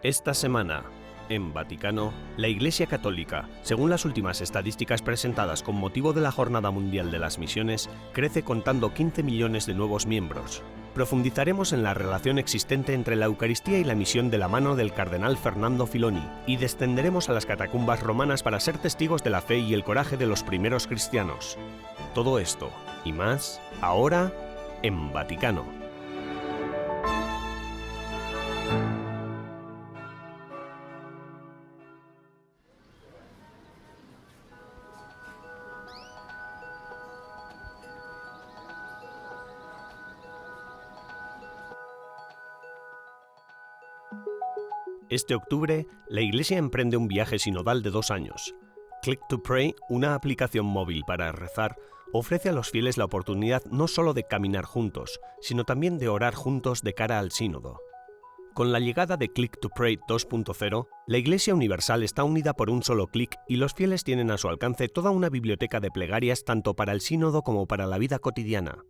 Esta semana, en Vaticano, la Iglesia Católica, según las últimas estadísticas presentadas con motivo de la Jornada Mundial de las Misiones, crece contando 15 millones de nuevos miembros. Profundizaremos en la relación existente entre la Eucaristía y la misión de la mano del cardenal Fernando Filoni y descenderemos a las catacumbas romanas para ser testigos de la fe y el coraje de los primeros cristianos. Todo esto y más, ahora, en Vaticano. Este octubre, la Iglesia emprende un viaje sinodal de 2 años. Click to Pray, una aplicación móvil para rezar, ofrece a los fieles la oportunidad no solo de caminar juntos, sino también de orar juntos de cara al sínodo. Con la llegada de Click to Pray 2.0, la Iglesia Universal está unida por un solo clic y los fieles tienen a su alcance toda una biblioteca de plegarias tanto para el sínodo como para la vida cotidiana.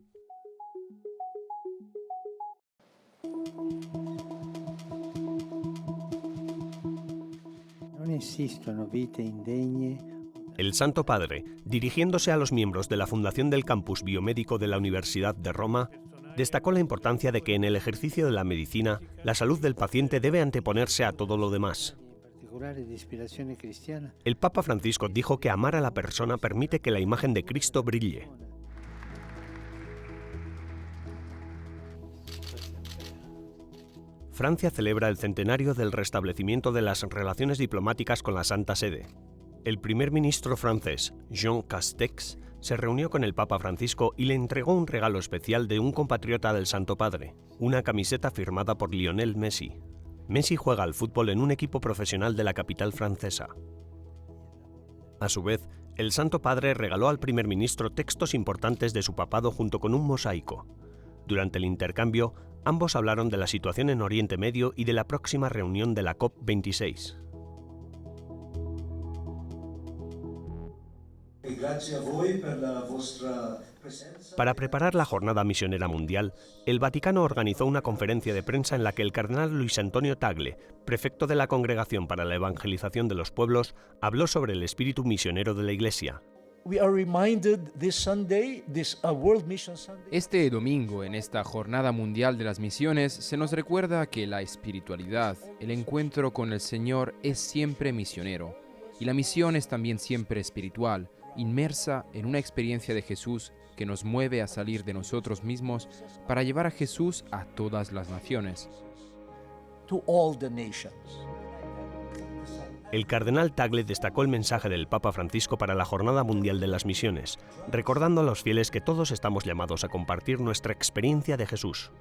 El Santo Padre, dirigiéndose a los miembros de la Fundación del Campus Biomédico de la Universidad de Roma, destacó la importancia de que en el ejercicio de la medicina, la salud del paciente debe anteponerse a todo lo demás. El Papa Francisco dijo que amar a la persona permite que la imagen de Cristo brille. Francia celebra el centenario del restablecimiento de las relaciones diplomáticas con la Santa Sede. El primer ministro francés, Jean Castex, se reunió con el Papa Francisco y le entregó un regalo especial de un compatriota del Santo Padre, una camiseta firmada por Lionel Messi. Messi juega al fútbol en un equipo profesional de la capital francesa. A su vez, el Santo Padre regaló al primer ministro textos importantes de su papado junto con un mosaico. Durante el intercambio, ambos hablaron de la situación en Oriente Medio y de la próxima reunión de la COP26. Para preparar la Jornada Misionera Mundial, el Vaticano organizó una conferencia de prensa en la que el cardenal Luis Antonio Tagle, prefecto de la Congregación para la Evangelización de los Pueblos, habló sobre el espíritu misionero de la Iglesia. Este domingo, en esta Jornada Mundial de las Misiones, se nos recuerda que la espiritualidad, el encuentro con el Señor, es siempre misionero, y la misión es también siempre espiritual, inmersa en una experiencia de Jesús que nos mueve a salir de nosotros mismos para llevar a Jesús a todas las naciones. El cardenal Tagle destacó el mensaje del Papa Francisco para la Jornada Mundial de las Misiones, recordando a los fieles que todos estamos llamados a compartir nuestra experiencia de Jesús.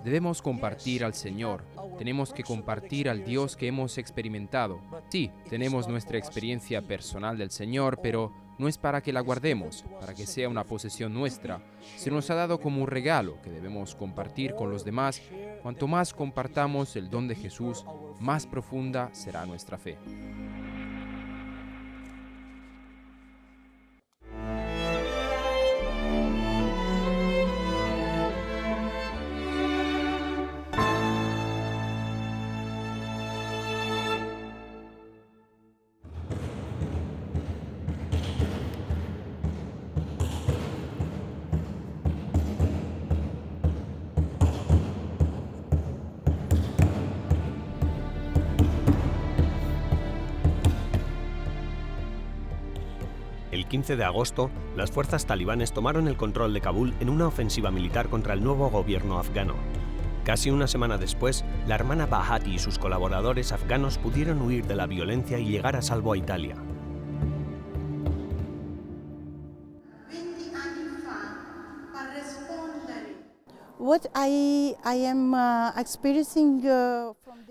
Debemos compartir al Señor, tenemos que compartir al Dios que hemos experimentado. Sí, tenemos nuestra experiencia personal del Señor, pero no es para que la guardemos, para que sea una posesión nuestra. Se nos ha dado como un regalo que debemos compartir con los demás. Cuanto más compartamos el don de Jesús, más profunda será nuestra fe. El 15 de agosto, las fuerzas talibanes tomaron el control de Kabul en una ofensiva militar contra el nuevo gobierno afgano. Casi una semana después, la hermana Bahati y sus colaboradores afganos pudieron huir de la violencia y llegar a salvo a Italia.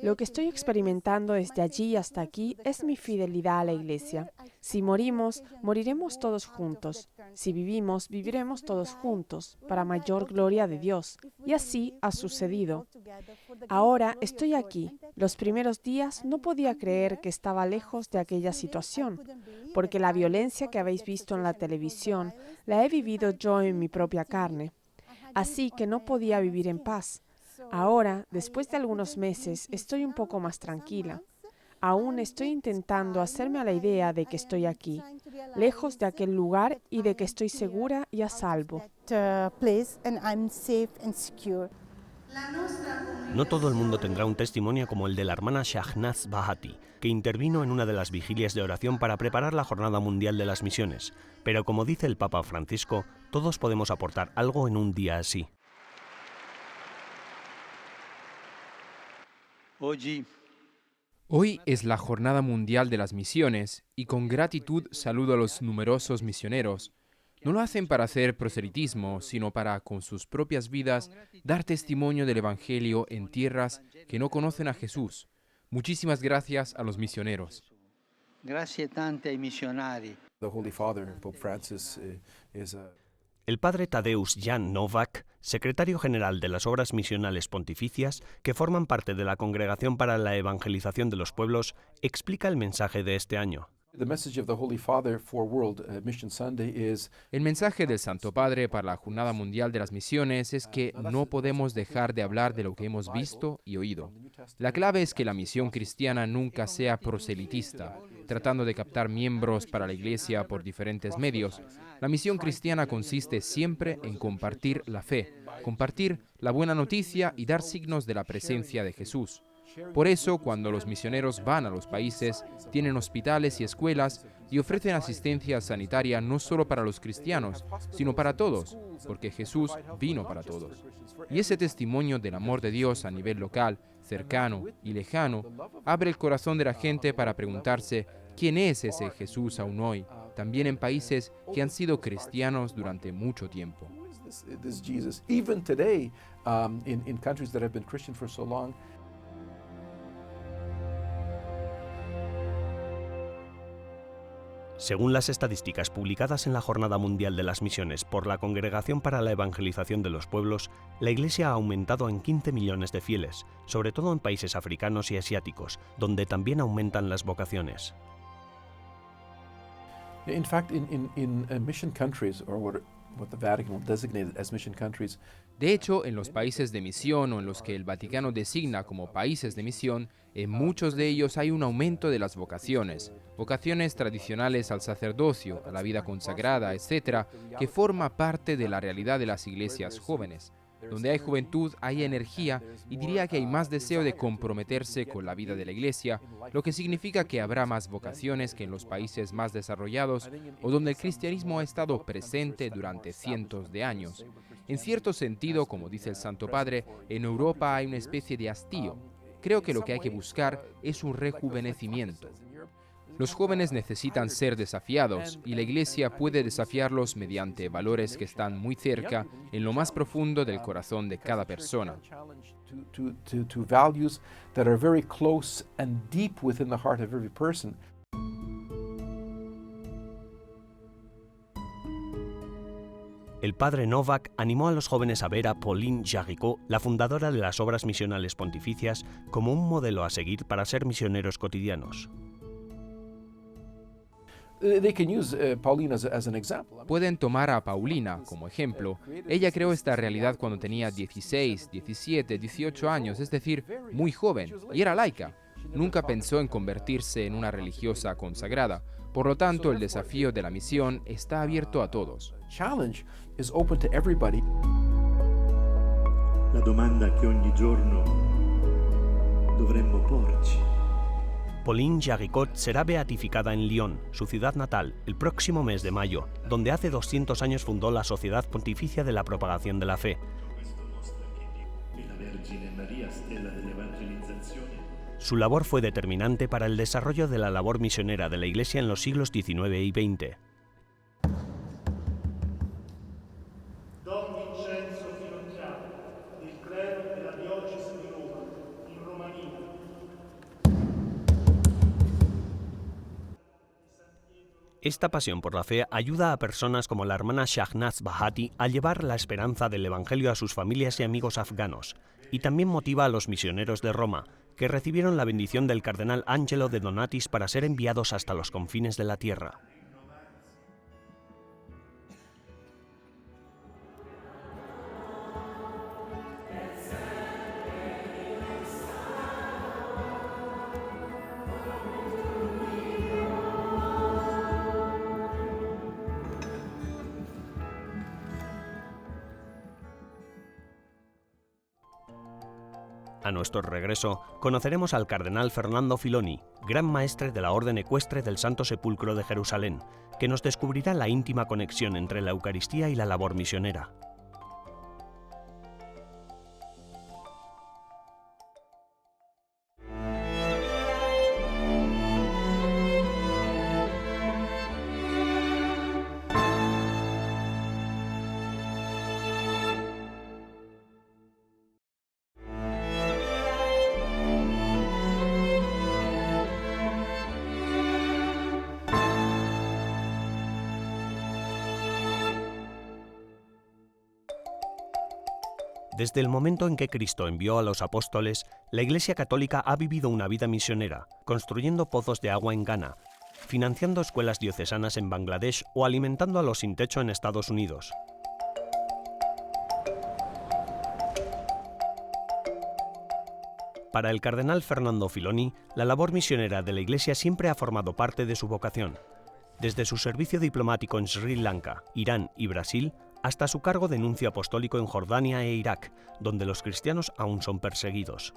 Lo que estoy experimentando desde allí hasta aquí es mi fidelidad a la Iglesia. Si morimos, moriremos todos juntos. Si vivimos, viviremos todos juntos, para mayor gloria de Dios. Y así ha sucedido. Ahora estoy aquí. Los primeros días no podía creer que estaba lejos de aquella situación, porque la violencia que habéis visto en la televisión la he vivido yo en mi propia carne. así que no podía vivir en paz. Ahora, después de algunos meses, estoy un poco más tranquila. Aún estoy intentando hacerme a la idea de que estoy aquí, lejos de aquel lugar y de que estoy segura y a salvo. No todo el mundo tendrá un testimonio como el de la hermana Shahnaz Bahati, que intervino en una de las vigilias de oración para preparar la Jornada Mundial de las Misiones. Pero como dice el Papa Francisco, todos podemos aportar algo en un día así. Hoy es la Jornada Mundial de las Misiones y con gratitud saludo a los numerosos misioneros. No lo hacen para hacer proselitismo, sino para, con sus propias vidas, dar testimonio del Evangelio en tierras que no conocen a Jesús. Muchísimas gracias a los misioneros. Grazie tante ai missionari. The Holy Father, Pope Francis, El padre Tadeusz Jan Nowak, secretario general de las Obras Misionales Pontificias, que forman parte de la Congregación para la Evangelización de los Pueblos, explica el mensaje de este año. The message of the Holy Father for World Mission Sunday is El mensaje del Santo Padre para la Jornada Mundial de las Misiones es que no podemos dejar de hablar de lo que hemos visto y oído. La clave es que la misión cristiana nunca sea proselitista, tratando de captar miembros para la Iglesia por diferentes medios. La misión cristiana consiste siempre en compartir la fe, compartir la buena noticia y dar signos de la presencia de Jesús. Por eso, cuando los misioneros van a los países, tienen hospitales y escuelas y ofrecen asistencia sanitaria no solo para los cristianos, sino para todos, porque Jesús vino para todos. Y ese testimonio del amor de Dios a nivel local, cercano y lejano, abre el corazón de la gente para preguntarse quién es ese Jesús aún hoy, también en países que han sido cristianos durante mucho tiempo. this Jesus. Even today, in countries that have been Christian for so long, Según las estadísticas publicadas en la Jornada Mundial de las Misiones por la Congregación para la Evangelización de los Pueblos, la Iglesia ha aumentado en 15 millones de fieles, sobre todo en países africanos y asiáticos, donde también aumentan las vocaciones. in fact, in mission countries, or what the Vatican will designate as mission countries, De hecho, en los países de misión o en los que el Vaticano designa como países de misión, en muchos de ellos hay un aumento de las vocaciones tradicionales al sacerdocio, a la vida consagrada, etc., que forma parte de la realidad de las iglesias jóvenes. Donde hay juventud, hay energía y diría que hay más deseo de comprometerse con la vida de la iglesia, lo que significa que habrá más vocaciones que en los países más desarrollados o donde el cristianismo ha estado presente durante cientos de años. En cierto sentido, como dice el Santo Padre, en Europa hay una especie de hastío. Creo que lo que hay que buscar es un rejuvenecimiento. Los jóvenes necesitan ser desafiados y la Iglesia puede desafiarlos mediante valores que están muy cerca, en lo más profundo del corazón de cada persona. to values that are very close and deep within the heart of every person. El padre Nowak animó a los jóvenes a ver a Pauline Jaricot, la fundadora de las Obras Misionales Pontificias, como un modelo a seguir para ser misioneros cotidianos. They can use Pauline as an example. Pueden tomar a Paulina como ejemplo. Ella creó esta realidad cuando tenía 16, 17, 18 años, es decir, muy joven, y era laica. Nunca pensó en convertirse en una religiosa consagrada. Por lo tanto, el desafío de la misión está abierto a todos. Challenge is open to everybody. La domanda che ogni giorno dovremmo porci. Pauline Jaricot será beatificada en Lyon, su ciudad natal, el próximo mes de mayo, donde hace 200 años fundó la Sociedad Pontificia de la Propagación de la Fe. La Vergine Maria, stella dell'evangelizzazione. Su labor fue determinante para el desarrollo de la labor misionera de la Iglesia en los siglos XIX y XX. Don Vincenzo Finocchiaro, del clero della diocesi di Roma, in Romania. Esta pasión por la fe ayuda a personas como la hermana Shahnaz Bahati a llevar la esperanza del Evangelio a sus familias y amigos afganos, y también motiva a los misioneros de Roma, que recibieron la bendición del cardenal Angelo de Donatis para ser enviados hasta los confines de la tierra. A nuestro regreso, conoceremos al cardenal Fernando Filoni, gran maestre de la Orden Ecuestre del Santo Sepulcro de Jerusalén, que nos descubrirá la íntima conexión entre la Eucaristía y la labor misionera. Desde el momento en que Cristo envió a los apóstoles, la Iglesia Católica ha vivido una vida misionera, construyendo pozos de agua en Ghana, financiando escuelas diocesanas en Bangladesh o alimentando a los sin techo en Estados Unidos. Para el cardenal Fernando Filoni, la labor misionera de la Iglesia siempre ha formado parte de su vocación. Desde su servicio diplomático en Sri Lanka, Irán y Brasil, hasta su cargo de nuncio apostólico en Jordania e Irak, donde los cristianos aún son perseguidos.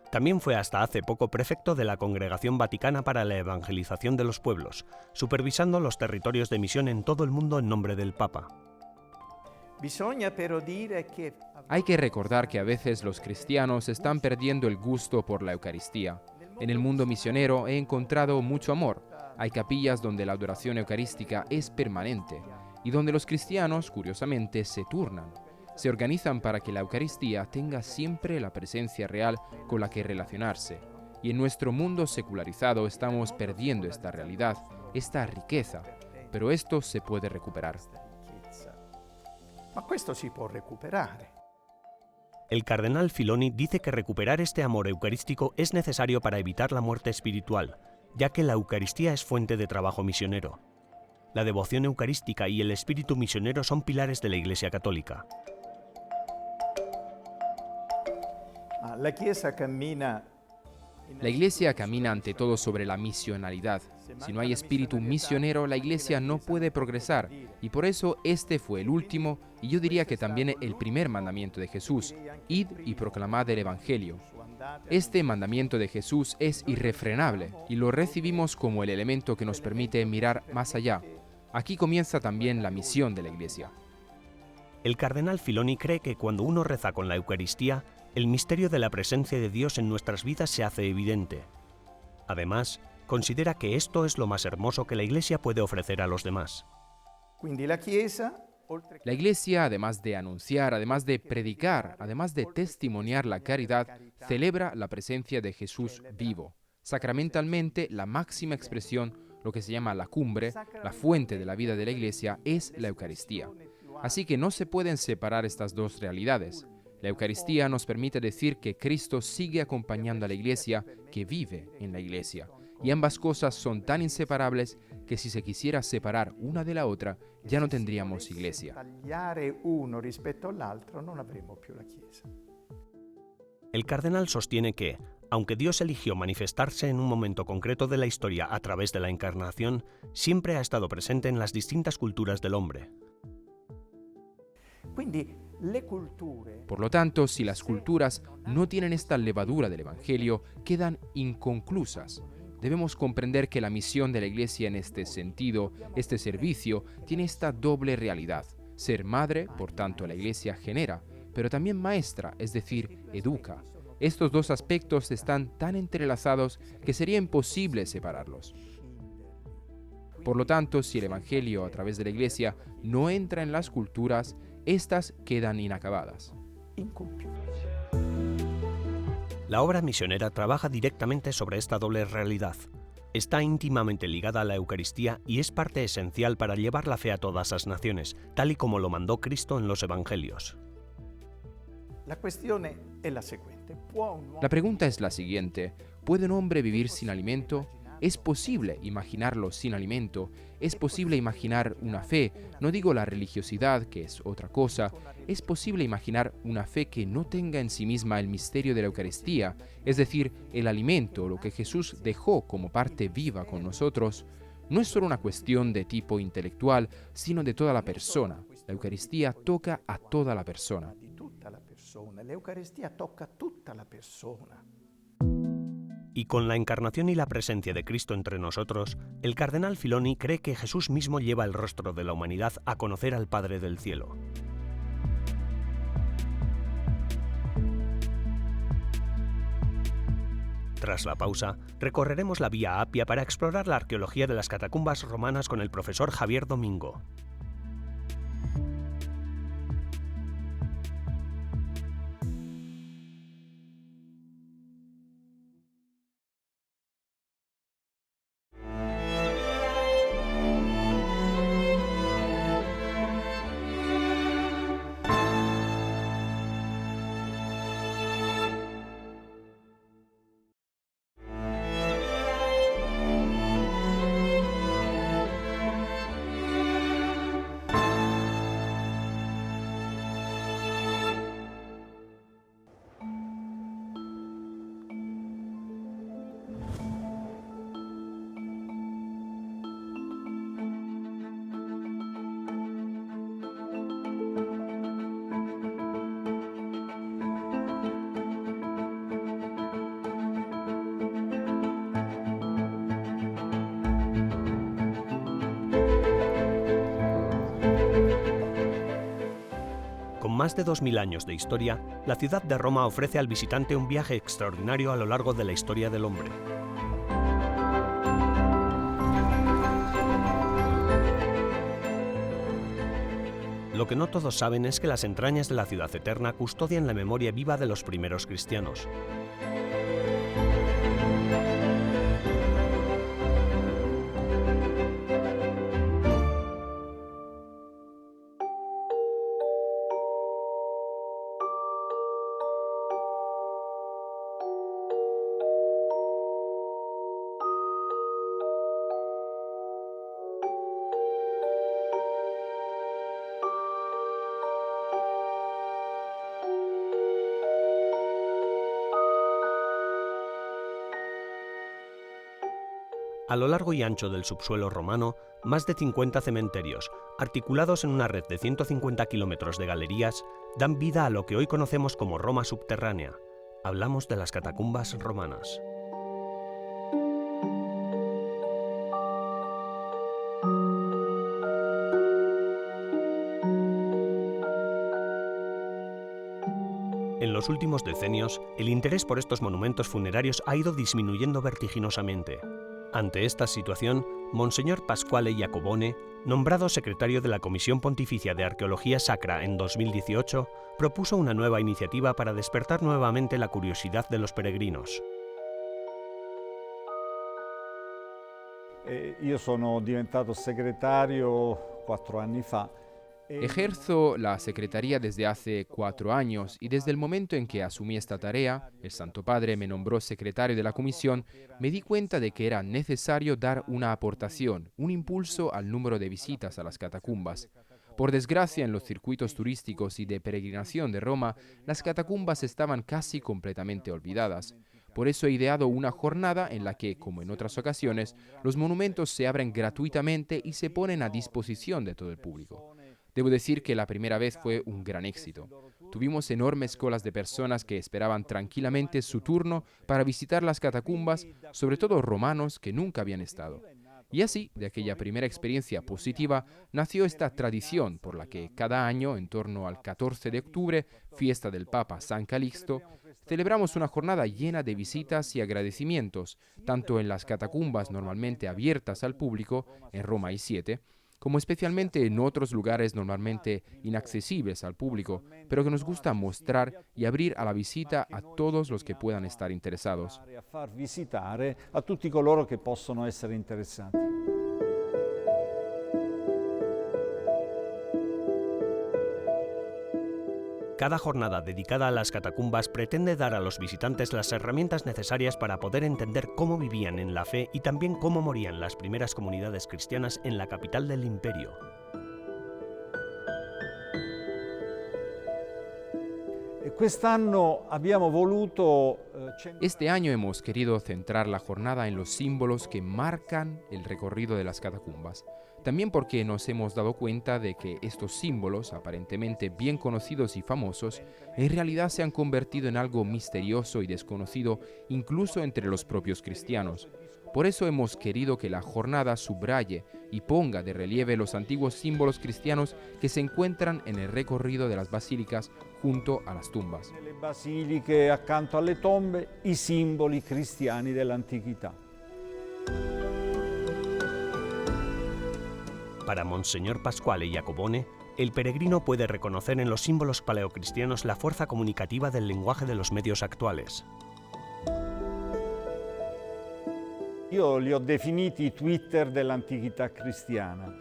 También fue hasta hace poco prefecto de la Congregación Vaticana para la Evangelización de los Pueblos, supervisando los territorios de misión en todo el mundo en nombre del Papa. Hay que recordar que a veces los cristianos están perdiendo el gusto por la Eucaristía. En el mundo misionero he encontrado mucho amor. Hay capillas donde la adoración eucarística es permanente y donde los cristianos, curiosamente, se turnan. Se organizan para que la Eucaristía tenga siempre la presencia real con la que relacionarse. Y en nuestro mundo secularizado estamos perdiendo esta realidad, esta riqueza. Pero esto se puede recuperar. Ma questo si può recuperare. El cardenal Filoni dice que recuperar este amor eucarístico es necesario para evitar la muerte espiritual, ya que la Eucaristía es fuente de trabajo misionero. La devoción eucarística y el espíritu misionero son pilares de la Iglesia Católica. La Chiesa cammina La Iglesia camina ante todo sobre la misionalidad. Si no hay espíritu misionero, la Iglesia no puede progresar. Y por eso este fue el último, y yo diría que también el primer mandamiento de Jesús: id y proclamad el Evangelio. Este mandamiento de Jesús es irrefrenable y lo recibimos como el elemento que nos permite mirar más allá. Aquí comienza también la misión de la Iglesia. El cardenal Filoni cree que cuando uno reza con la Eucaristía, el misterio de la presencia de Dios en nuestras vidas se hace evidente. Además, considera que esto es lo más hermoso que la Iglesia puede ofrecer a los demás. La Iglesia, además de anunciar, además de predicar, además de testimoniar la caridad, celebra la presencia de Jesús vivo. Sacramentalmente, la máxima expresión, lo que se llama la cumbre, la fuente de la vida de la Iglesia, es la Eucaristía. Así que no se pueden separar estas dos realidades. La Eucaristía nos permite decir que Cristo sigue acompañando a la Iglesia, que vive en la Iglesia. Y ambas cosas son tan inseparables que si se quisiera separar una de la otra, ya no tendríamos Iglesia. El cardenal sostiene que, aunque Dios eligió manifestarse en un momento concreto de la historia a través de la encarnación, siempre ha estado presente en las distintas culturas del hombre. Por lo tanto, si las culturas no tienen esta levadura del Evangelio, quedan inconclusas. Debemos comprender que la misión de la Iglesia en este sentido, este servicio, tiene esta doble realidad. Ser madre, por tanto, la Iglesia genera, pero también maestra, es decir, educa. Estos dos aspectos están tan entrelazados que sería imposible separarlos. Por lo tanto, si el Evangelio a través de la Iglesia no entra en las culturas, estas quedan inacabadas. La obra misionera trabaja directamente sobre esta doble realidad. Está íntimamente ligada a la Eucaristía y es parte esencial para llevar la fe a todas las naciones, tal y como lo mandó Cristo en los Evangelios. La pregunta es la siguiente: ¿puede un hombre vivir sin alimento? ¿Es posible imaginarlo sin alimento? ¿Es posible imaginar una fe? No digo la religiosidad, que es otra cosa. ¿Es posible imaginar una fe que no tenga en sí misma el misterio de la Eucaristía? Es decir, el alimento, lo que Jesús dejó como parte viva con nosotros. No es solo una cuestión de tipo intelectual, sino de toda la persona. La Eucaristía toca a toda la persona. persona. L'Eucaristia tocca tutta la persona. Y con la encarnación y la presencia de Cristo entre nosotros, el cardenal Filoni cree que Jesús mismo lleva el rostro de la humanidad a conocer al Padre del Cielo. Tras la pausa, recorreremos la Vía Appia para explorar la arqueología de las catacumbas romanas con el profesor Javier Domingo. Con más de 2000 años de historia, la ciudad de Roma ofrece al visitante un viaje extraordinario a lo largo de la historia del hombre. Lo que no todos saben es que las entrañas de la ciudad eterna custodian la memoria viva de los primeros cristianos. A lo largo y ancho del subsuelo romano, más de 50 cementerios, articulados en una red de 150 kilómetros de galerías, dan vida a lo que hoy conocemos como Roma subterránea. Hablamos de las catacumbas romanas. En los últimos decenios, el interés por estos monumentos funerarios ha ido disminuyendo vertiginosamente. Ante esta situación, Monseñor Pasquale Iacobone, nombrado secretario de la Comisión Pontificia de Arqueología Sacra en 2018, propuso una nueva iniciativa para despertar nuevamente la curiosidad de los peregrinos. Io sono diventato segretario 4 anni fa. Ejerzo la secretaría desde hace 4 años y desde el momento en que asumí esta tarea, el Santo Padre me nombró secretario de la comisión, me di cuenta de que era necesario dar una aportación, un impulso al número de visitas a las catacumbas. Por desgracia, en los circuitos turísticos y de peregrinación de Roma, las catacumbas estaban casi completamente olvidadas. Por eso he ideado una jornada en la que, como en otras ocasiones, los monumentos se abren gratuitamente y se ponen a disposición de todo el público. Debo decir que la primera vez fue un gran éxito. Tuvimos enormes colas de personas que esperaban tranquilamente su turno para visitar las catacumbas, sobre todo romanos que nunca habían estado. Y así, de aquella primera experiencia positiva, nació esta tradición por la que cada año, en torno al 14 de octubre, fiesta del Papa San Calixto, celebramos una jornada llena de visitas y agradecimientos, tanto en las catacumbas normalmente abiertas al público, en Roma hay 7, como especialmente en otros lugares normalmente inaccesibles al público, pero que nos gusta mostrar y abrir a la visita a todos los que puedan estar interesados. A far visitare a tutti coloro che possono essere interessati. Cada jornada dedicada a las catacumbas pretende dar a los visitantes las herramientas necesarias para poder entender cómo vivían en la fe y también cómo morían las primeras comunidades cristianas en la capital del imperio. Este año hemos querido centrar la jornada en los símbolos que marcan el recorrido de las catacumbas. También porque nos hemos dado cuenta de que estos símbolos, aparentemente bien conocidos y famosos, en realidad se han convertido en algo misterioso y desconocido incluso entre los propios cristianos. Por eso hemos querido que la jornada subraye y ponga de relieve los antiguos símbolos cristianos que se encuentran en el recorrido de las basílicas junto a las tumbas. Nelle basiliche accanto alle tombe i simboli cristiani dell'antichità. Para Monseñor Pasquale Jacobone, el peregrino puede reconocer en los símbolos paleocristianos la fuerza comunicativa del lenguaje de los medios actuales. Io li ho definiti i Twitter dell'antichità cristiana.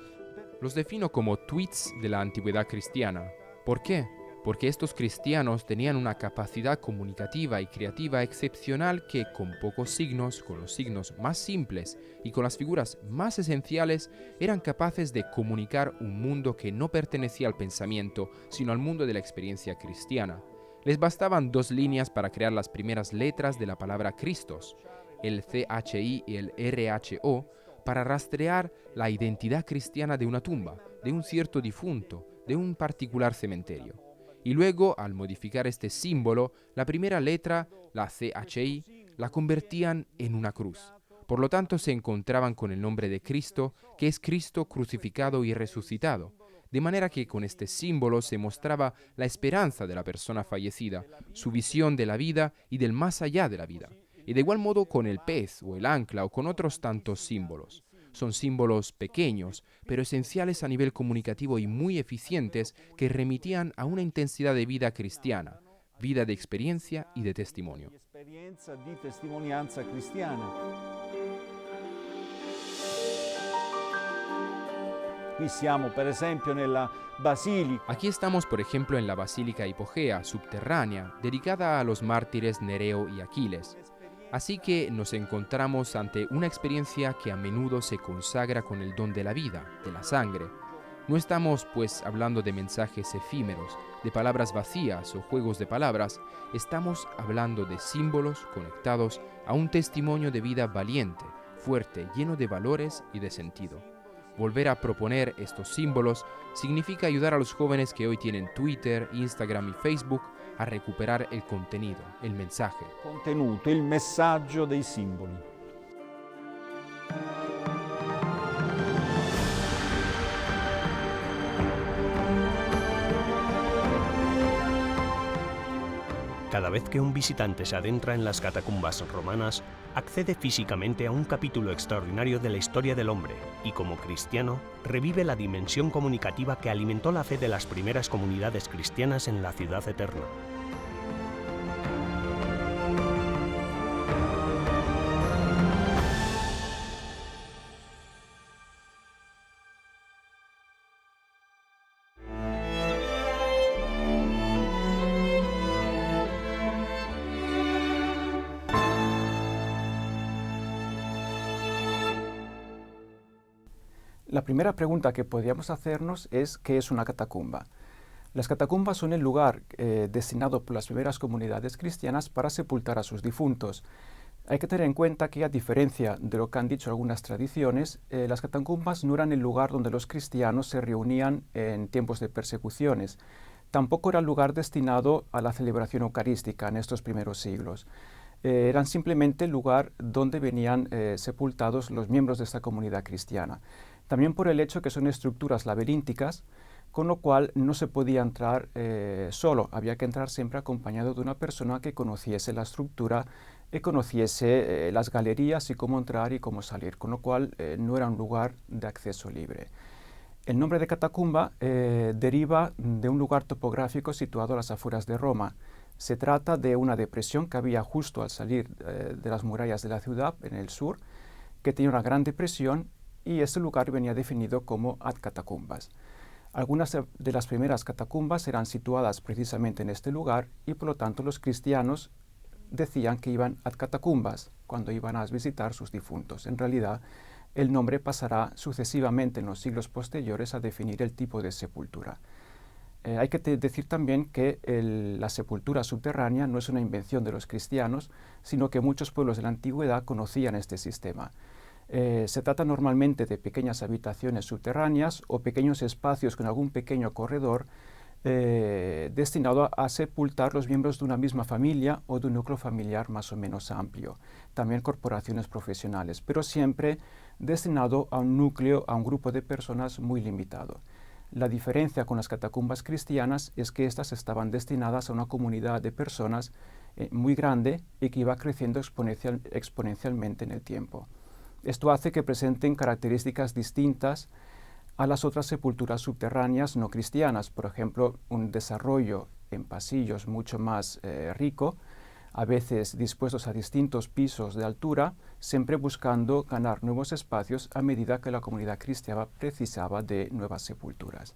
Los defino como tweets de la antigüedad cristiana. ¿Por qué? Porque estos cristianos tenían una capacidad comunicativa y creativa excepcional que, con pocos signos, con los signos más simples y con las figuras más esenciales, eran capaces de comunicar un mundo que no pertenecía al pensamiento, sino al mundo de la experiencia cristiana. Les bastaban 2 líneas para crear las primeras letras de la palabra Christos, el CHI y el RHO, para rastrear la identidad cristiana de una tumba, de un cierto difunto, de un particular cementerio. Y luego, al modificar este símbolo, la primera letra, la CHI, la convertían en una cruz. Por lo tanto, se encontraban con el nombre de Cristo, que es Cristo crucificado y resucitado. De manera que con este símbolo se mostraba la esperanza de la persona fallecida, su visión de la vida y del más allá de la vida. Y de igual modo con el pez o el ancla o con otros tantos símbolos. Son símbolos pequeños, pero esenciales a nivel comunicativo y muy eficientes que remitían a una intensidad de vida cristiana, vida de experiencia y de testimonio. Esperienza di testimonianza cristiana. Qui siamo per esempio nella basilica. Aquí estamos, por ejemplo, en la Basílica Hipogea, subterránea, dedicada a los mártires Nereo y Aquiles. Así que nos encontramos ante una experiencia que a menudo se consagra con el don de la vida, de la sangre. No estamos, pues, hablando de mensajes efímeros, de palabras vacías o juegos de palabras, estamos hablando de símbolos conectados a un testimonio de vida valiente, fuerte, lleno de valores y de sentido. Volver a proponer estos símbolos significa ayudar a los jóvenes que hoy tienen Twitter, Instagram y Facebook a recuperar el contenido, el mensaje. Contenuto, il messaggio dei simboli. Cada vez que un visitante se adentra en las catacumbas romanas, accede físicamente a un capítulo extraordinario de la historia del hombre y, como cristiano, revive la dimensión comunicativa que alimentó la fe de las primeras comunidades cristianas en la ciudad eterna. La primera pregunta que podríamos hacernos es ¿qué es una catacumba? Las catacumbas son el lugar destinado por las primeras comunidades cristianas para sepultar a sus difuntos. Hay que tener en cuenta que, a diferencia de lo que han dicho algunas tradiciones, las catacumbas no eran el lugar donde los cristianos se reunían en tiempos de persecuciones. Tampoco era el lugar destinado a la celebración eucarística en estos primeros siglos. Eran simplemente el lugar donde venían sepultados los miembros de esta comunidad cristiana. También por el hecho que son estructuras laberínticas, con lo cual no se podía entrar solo, había que entrar siempre acompañado de una persona que conociese la estructura y conociese las galerías y cómo entrar y cómo salir, con lo cual no era un lugar de acceso libre. El nombre de catacumba deriva de un lugar topográfico situado a las afueras de Roma. Se trata de una depresión que había justo al salir de las murallas de la ciudad, en el sur, que tenía una gran depresión, y este lugar venía definido como ad catacumbas. Algunas de las primeras catacumbas eran situadas precisamente en este lugar y por lo tanto los cristianos decían que iban ad catacumbas cuando iban a visitar sus difuntos. En realidad, el nombre pasará sucesivamente en los siglos posteriores a definir el tipo de sepultura. Hay que decir también que la sepultura subterránea no es una invención de los cristianos, sino que muchos pueblos de la antigüedad conocían este sistema. Se trata normalmente de pequeñas habitaciones subterráneas o pequeños espacios con algún pequeño corredor destinado a sepultar los miembros de una misma familia o de un núcleo familiar más o menos amplio. También corporaciones profesionales, pero siempre destinado a un núcleo, a un grupo de personas muy limitado. La diferencia con las catacumbas cristianas es que estas estaban destinadas a una comunidad de personas muy grande y que iba creciendo exponencialmente en el tiempo. Esto hace que presenten características distintas a las otras sepulturas subterráneas no cristianas, por ejemplo, un desarrollo en pasillos mucho más rico, a veces dispuestos a distintos pisos de altura, siempre buscando ganar nuevos espacios a medida que la comunidad cristiana precisaba de nuevas sepulturas.